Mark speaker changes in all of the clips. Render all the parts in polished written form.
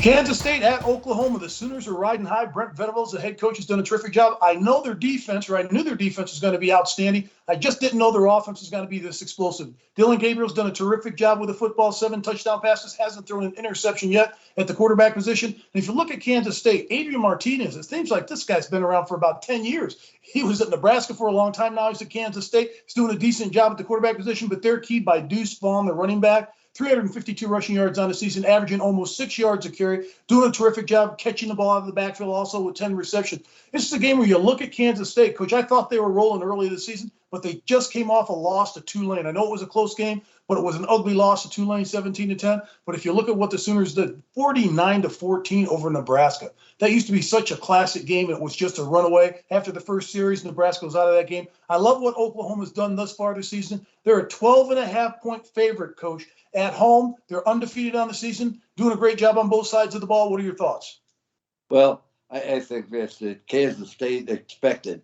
Speaker 1: Kansas State at Oklahoma. The Sooners are riding high. Brent Venables, the head coach, has done a terrific job. I know their defense, or I knew their defense was going to be outstanding. I just didn't know their offense was going to be this explosive. Dylan Gabriel's done a terrific job with the football, 7 touchdown passes, hasn't thrown an interception yet at the quarterback position. And if you look at Kansas State, Adrian Martinez, it seems like this guy's been around for about 10 years. He was at Nebraska for a long time. Now he's at Kansas State. He's doing a decent job at the quarterback position, but they're keyed by Deuce Vaughn, the running back. 352 rushing yards on the season, averaging almost 6 yards a carry, doing a terrific job catching the ball out of the backfield, also with 10 receptions. This is a game where you look at Kansas State, Coach. I thought they were rolling early this season, but they just came off a loss to Tulane. I know it was a close game, but it was an ugly loss to Tulane, 17-10. But if you look at what the Sooners did, 49-14 over Nebraska. That used to be such a classic game. It was just a runaway. After the first series, Nebraska was out of that game. I love what Oklahoma's done thus far this season. They're a 12.5-point favorite, Coach. At home, they're undefeated on the season, doing a great job on both sides of the ball. What are your thoughts?
Speaker 2: Well, I think that's that Kansas State expected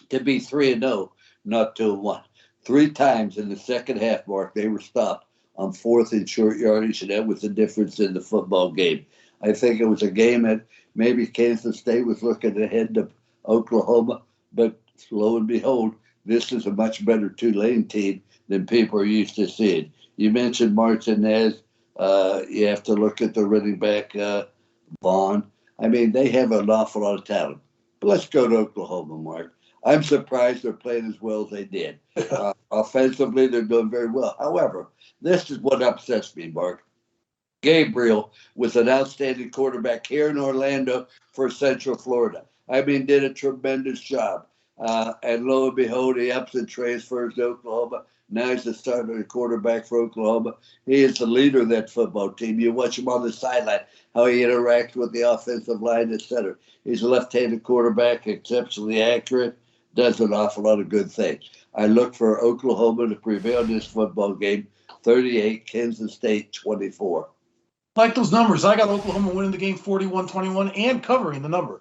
Speaker 2: to be 3-0, not 2-1. 3 times in the second half, Mark, they were stopped on 4th and short yardage, and that was the difference in the football game. I think it was a game that maybe Kansas State was looking ahead to Oklahoma, but lo and behold, this is a much better Tulane team than people are used to seeing. You mentioned Martinez. You have to look at the running back, Vaughn. I mean, they have an awful lot of talent. But let's go to Oklahoma, Mark. I'm surprised they're playing as well as they did. Offensively, they're doing very well. However, this is what upsets me, Mark. Gabriel was an outstanding quarterback here in Orlando for Central Florida. I mean, did a tremendous job. And lo and behold, he ups and transfers to Oklahoma. Now he's the starting quarterback for Oklahoma. He is the leader of that football team. You watch him on the sideline, how he interacts with the offensive line, etc. He's a left-handed quarterback, exceptionally accurate, does an awful lot of good things. I look for Oklahoma to prevail in this football game, 38, Kansas State 24.
Speaker 1: Like those numbers. I got Oklahoma winning the game 41-21 and covering the number.